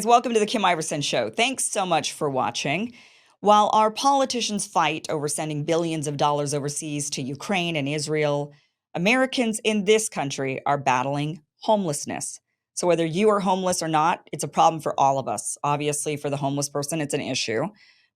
Welcome to the Kim Iverson Show. Thanks so much for watching. While our politicians fight over sending billions of dollars overseas to Ukraine and Israel, Americans in this country are battling homelessness. So whether you are homeless or not, it's a problem for all of us. Obviously, for the homeless person, it's an issue.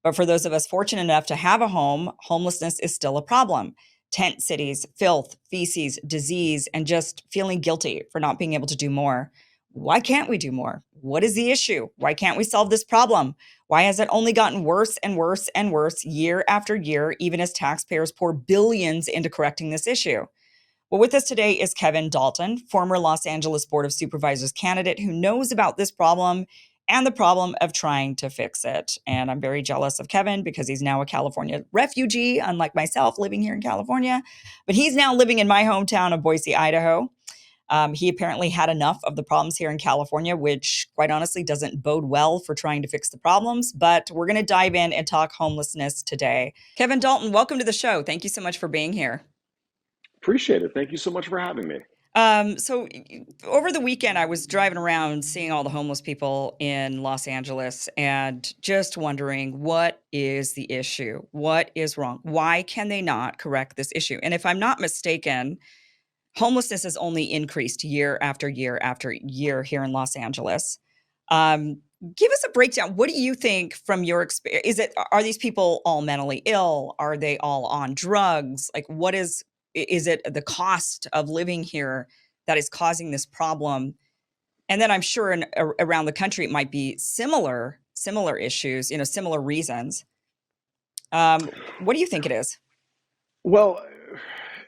But for those of us fortunate enough to have a home, homelessness is still a problem. Tent cities, filth, feces, disease, and just feeling guilty for not being able to do more. Why can't we do more? What is the issue? Why can't we solve this problem? Why has it only gotten worse and worse and worse year after year, even as taxpayers pour billions into correcting this issue? Well, with us today is Gavin Dalton, former Los Angeles Board of Supervisors candidate who knows about this problem and the problem of trying to fix it. And I'm very jealous of Kevin because he's now a California refugee, unlike myself living here in California. But he's now living in my hometown of Boise, Idaho. He apparently had enough of the problems here in California, which quite honestly doesn't bode well for trying to fix the problems. But we're going to dive in and talk homelessness today. Gavin Dalton, welcome to the show. Thank you so much for being here. Appreciate it. Thank you so much for having me. So over the weekend, I was driving around seeing all the homeless people in Los Angeles and just wondering, what is the issue? What is wrong? Why can they not correct this issue? And if I'm not mistaken, homelessness has only increased year after year after year here in Los Angeles. Give us a breakdown. What do you think from your experience? Are these people all mentally ill? Are they all on drugs? Like, is it the cost of living here that is causing this problem? And then I'm sure around the country, it might be similar issues, similar reasons. What do you think it is? Well,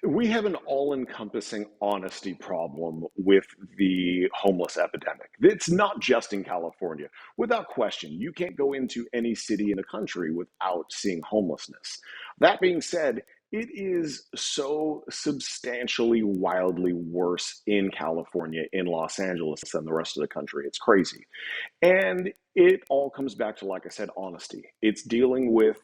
we have an all-encompassing honesty problem with the homeless epidemic. It's not just in California. Without question, you can't go into any city in the country without seeing homelessness. That being said, it is so substantially, wildly worse in California, in Los Angeles, than the rest of the country. It's crazy. And it all comes back to, like I said, honesty. It's dealing with,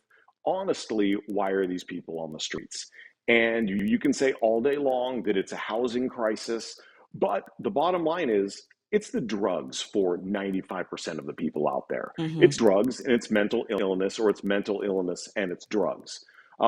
honestly, why are these people on the streets? And you can say all day long that it's a housing crisis, but the bottom line is it's the drugs for 95% of the people out there. Mm-hmm. It's drugs and it's mental illness, or it's mental illness and it's drugs.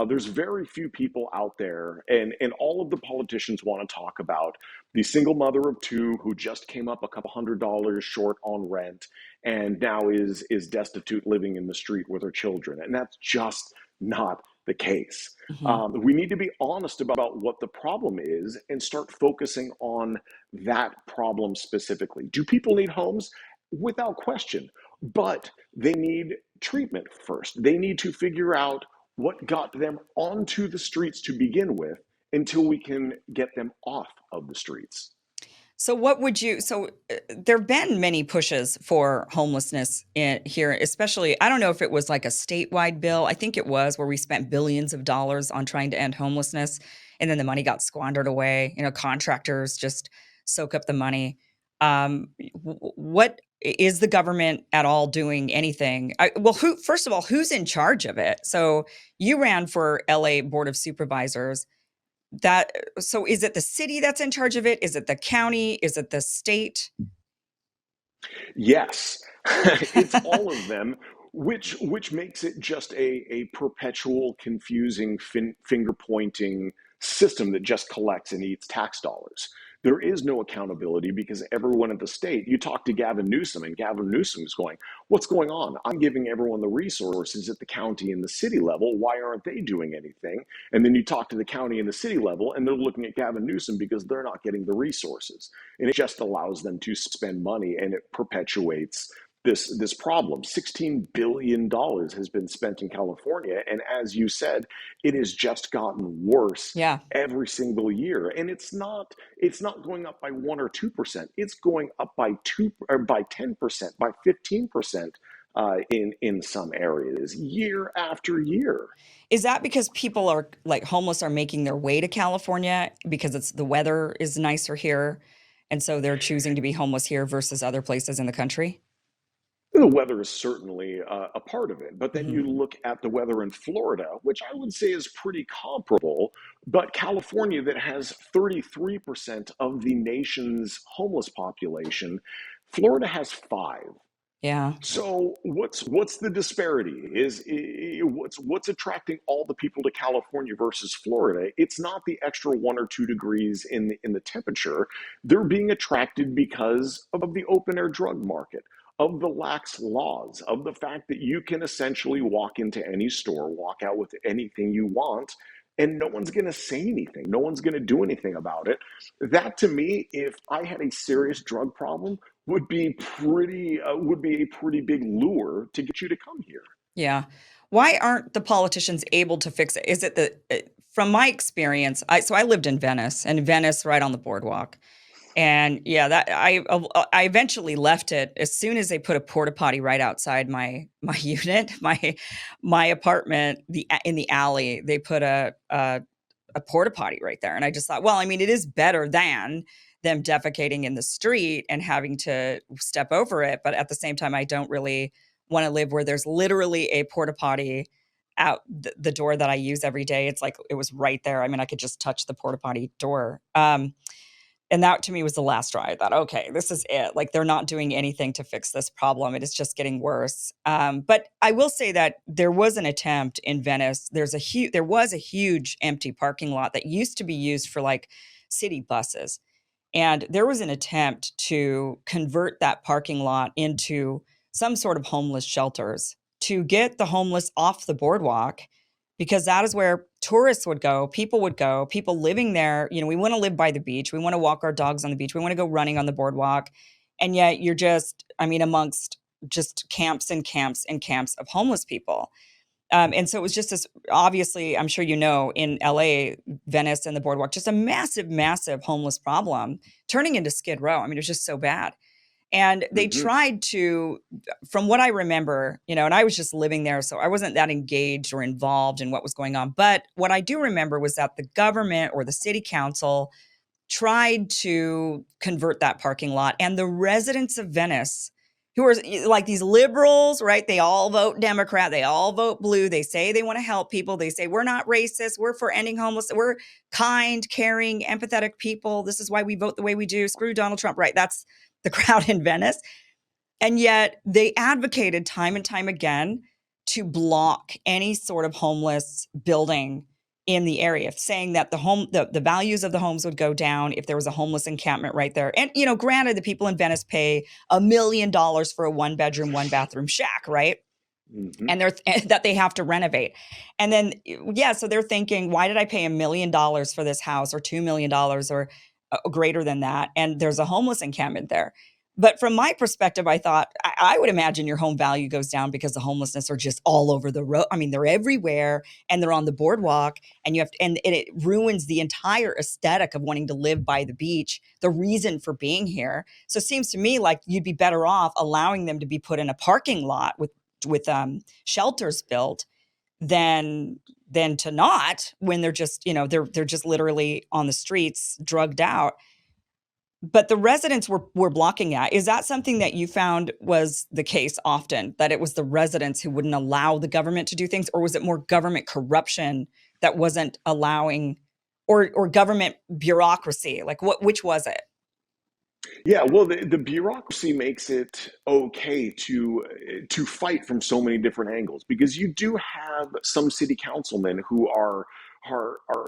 There's very few people out there, and all of the politicians want to talk about the single mother of two who just came up a couple $100 short on rent and now is destitute, living in the street with her children. And that's just not the case. Mm-hmm. We need to be honest about what the problem is and start focusing on that problem specifically. Do people need homes? Without question, but they need treatment first. They need to figure out what got them onto the streets to begin with until we can get them off of the streets. So there have been many pushes for homelessness here, especially, I don't know if it was like a statewide bill. I think it was, where we spent billions of dollars on trying to end homelessness, and then the money got squandered away. Contractors just soak up the money. What is the government at all doing anything? First of all, who's in charge of it? So you ran for LA Board of Supervisors. So is it the city that's in charge of it? Is it the county? Is it the state? Yes, it's all of them, which makes it just a perpetual, confusing, finger pointing system that just collects and eats tax dollars. There is no accountability because everyone at the state, you talk to Gavin Newsom, and Gavin Newsom is going, what's going on? I'm giving everyone the resources at the county and the city level. Why aren't they doing anything? And then you talk to the county and the city level, and they're looking at Gavin Newsom because they're not getting the resources. And it just allows them to spend money, and it perpetuates this problem. $16 billion has been spent in California. And as you said, it has just gotten worse Yeah. every single year. And it's not going up by 1 or 2%. It's going up by 10%, by 15%. In some areas, year after year. Is that because people are like homeless are making their way to California because the weather is nicer here, and so they're choosing to be homeless here versus other places in the country? The weather is certainly a part of it, but then Mm-hmm. you look at the weather in Florida, which I would say is pretty comparable, but California, that has 33% of the nation's homeless population, Florida has 5. Yeah. So what's the disparity? What's attracting all the people to California versus Florida? It's not the extra 1 or 2 degrees in the temperature. They're being attracted because of the open air drug market, of the lax laws, of the fact that you can essentially walk into any store, walk out with anything you want, and no one's going to say anything. No one's going to do anything about it. That to me, if I had a serious drug problem, would be a pretty big lure to get you to come here. Yeah. Why aren't the politicians able to fix it? Is it the from my experience, I lived in Venice, and Venice right on the boardwalk. And yeah, that I eventually left it as soon as they put a porta potty right outside my unit, my apartment, in the alley. They put a porta potty right there. And I just thought, well, I mean, it is better than them defecating in the street and having to step over it. But at the same time, I don't really want to live where there's literally a porta potty out the door that I use every day. It's like it was right there. I mean, I could just touch the porta potty door. And that to me was the last straw. I thought, okay, this is it. Like they're not doing anything to fix this problem. It is just getting worse. But I will say that there was an attempt in Venice. There was a huge empty parking lot that used to be used for like city buses. And there was an attempt to convert that parking lot into some sort of homeless shelters to get the homeless off the boardwalk, because that is where tourists would go, people living there. We want to live by the beach. We want to walk our dogs on the beach. We want to go running on the boardwalk. And yet you're just, I mean, amongst just camps and camps and camps of homeless people. And so it was just this, obviously, I'm sure in LA, Venice and the boardwalk, just a massive, massive homeless problem turning into Skid Row. I mean, it was just so bad. And they Mm-hmm. tried to, from what I remember, and I was just living there, so I wasn't that engaged or involved in what was going on. But what I do remember was that the government or the city council tried to convert that parking lot, and the residents of Venice, who are like these liberals, right? They all vote Democrat, they all vote blue. They say they want to help people. They say we're not racist, we're for ending homelessness, we're kind, caring, empathetic people. This is why we vote the way we do. Screw Donald Trump, right? That's the crowd in Venice. And yet they advocated time and time again to block any sort of homeless building in the area, saying that the values of the homes would go down if there was a homeless encampment right there. And granted, the people in Venice pay $1 million for a 1 bedroom, 1 bathroom shack, right? Mm-hmm. And that they have to renovate. And then so they're thinking, why did I pay $1 million for this house, or $2 million, or greater than that? And there's a homeless encampment there. But from my perspective, I thought I would imagine your home value goes down because the homelessness are just all over the road. I mean, they're everywhere, and they're on the boardwalk, and and it ruins the entire aesthetic of wanting to live by the beach, the reason for being here. So it seems to me like you'd be better off allowing them to be put in a parking lot with shelters built than to not, when they're just they're just literally on the streets drugged out. But the residents were blocking that. Is that something that you found was the case often, that it was the residents who wouldn't allow the government to do things, or was it more government corruption that wasn't allowing, or government bureaucracy? Like which was it? Yeah, well, the bureaucracy makes it okay to fight from so many different angles, because you do have some city councilmen who are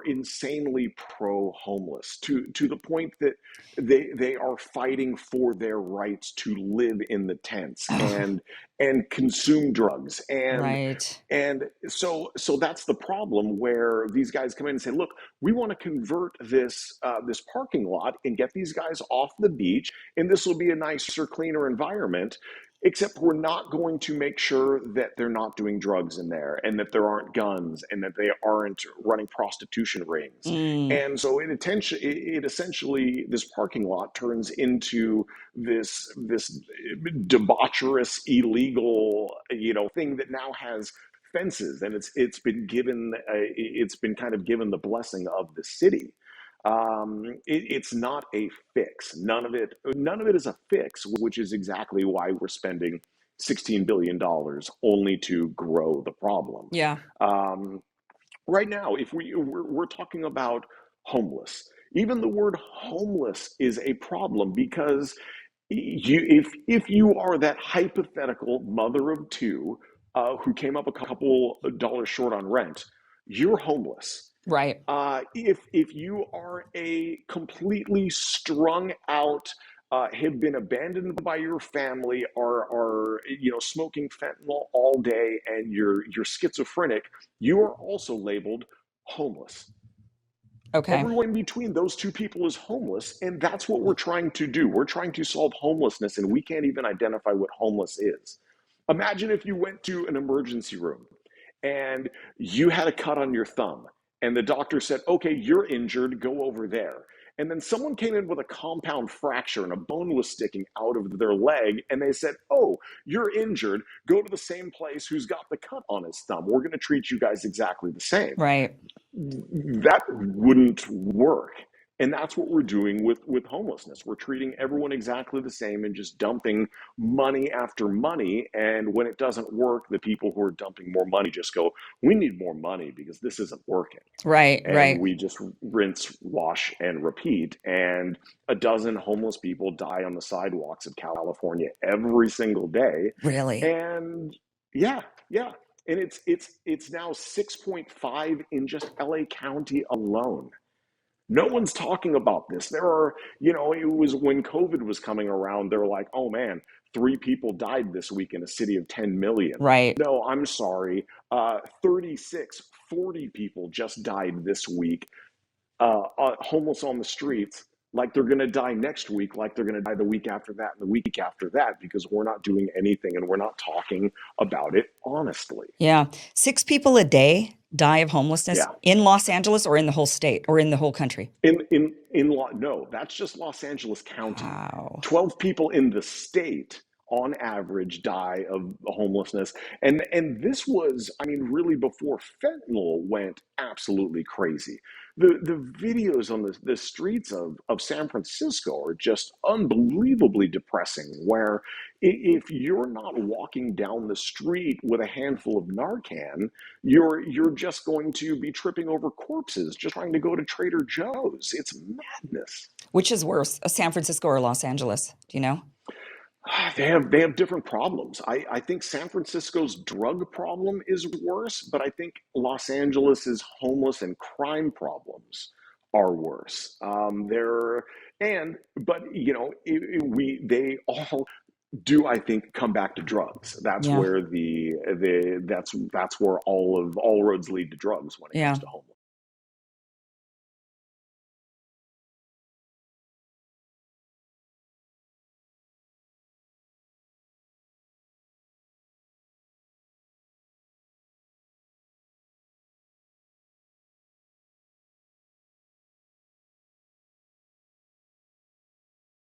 insanely pro homeless, to the point that they are fighting for their rights to live in the tents Oh, and consume drugs. right. And so that's the problem, where these guys come in and say, look, we want to convert this parking lot and get these guys off the beach, and this will be a nicer, cleaner environment. Except we're not going to make sure that they're not doing drugs in there, and that there aren't guns, and that they aren't running prostitution rings. Mm, And so it essentially, this parking lot turns into this debaucherous, illegal, thing that now has fences, and it's been kind of given the blessing of the city. It's not a fix. None of it is a fix, which is exactly why we're spending $16 billion only to grow the problem. yeah. Um, right now, if we're talking about homeless, even the word homeless is a problem, because if you are that hypothetical mother of two who came up a couple of dollars short on rent, you're homeless. Right. If you are a completely strung out, have been abandoned by your family, are smoking fentanyl all day, and you're schizophrenic, you are also labeled homeless. Okay. Everyone in between those two people is homeless, and that's what we're trying to do. We're trying to solve homelessness, and we can't even identify what homeless is. Imagine if you went to an emergency room and you had a cut on your thumb, and the doctor said, okay, you're injured, go over there. And then someone came in with a compound fracture and a bone was sticking out of their leg, and they said, oh, you're injured, go to the same place who's got the cut on his thumb. We're going to treat you guys exactly the same. Right. That wouldn't work. And that's what we're doing with homelessness. We're treating everyone exactly the same and just dumping money after money. And when it doesn't work, the people who are dumping more money just go, we need more money because this isn't working. Right. And Right. we just rinse, wash, and repeat. And a dozen homeless people die on the sidewalks of California every single day. Really? And yeah, yeah. And it's now 6.5 in just LA County alone. No one's talking about this. There are, it was when COVID was coming around, they were like, oh man, 3 people died this week in a city of 10 million. Right. No, I'm sorry. 36, 40 people just died this week, homeless on the streets, like they're going to die next week, like they're going to die the week after that and the week after that, because we're not doing anything and we're not talking about it honestly. Yeah. 6 people a day die of homelessness Yeah. in Los Angeles or in the whole state or in the whole country? No, that's just Los Angeles County. Wow. 12 people in the state on average die of homelessness. And this was, I mean, really before fentanyl went absolutely crazy. The videos on the streets of San Francisco are just unbelievably depressing, where if you're not walking down the street with a handful of Narcan, you're just going to be tripping over corpses just trying to go to Trader Joe's. It's madness. Which is worse, San Francisco or Los Angeles? Do you know? They have different problems. I think San Francisco's drug problem is worse, but I think Los Angeles's homeless and crime problems are worse. They all do, I think, come back to drugs. That's Yeah. where that's where all roads lead to drugs when it Yeah. comes to homelessness.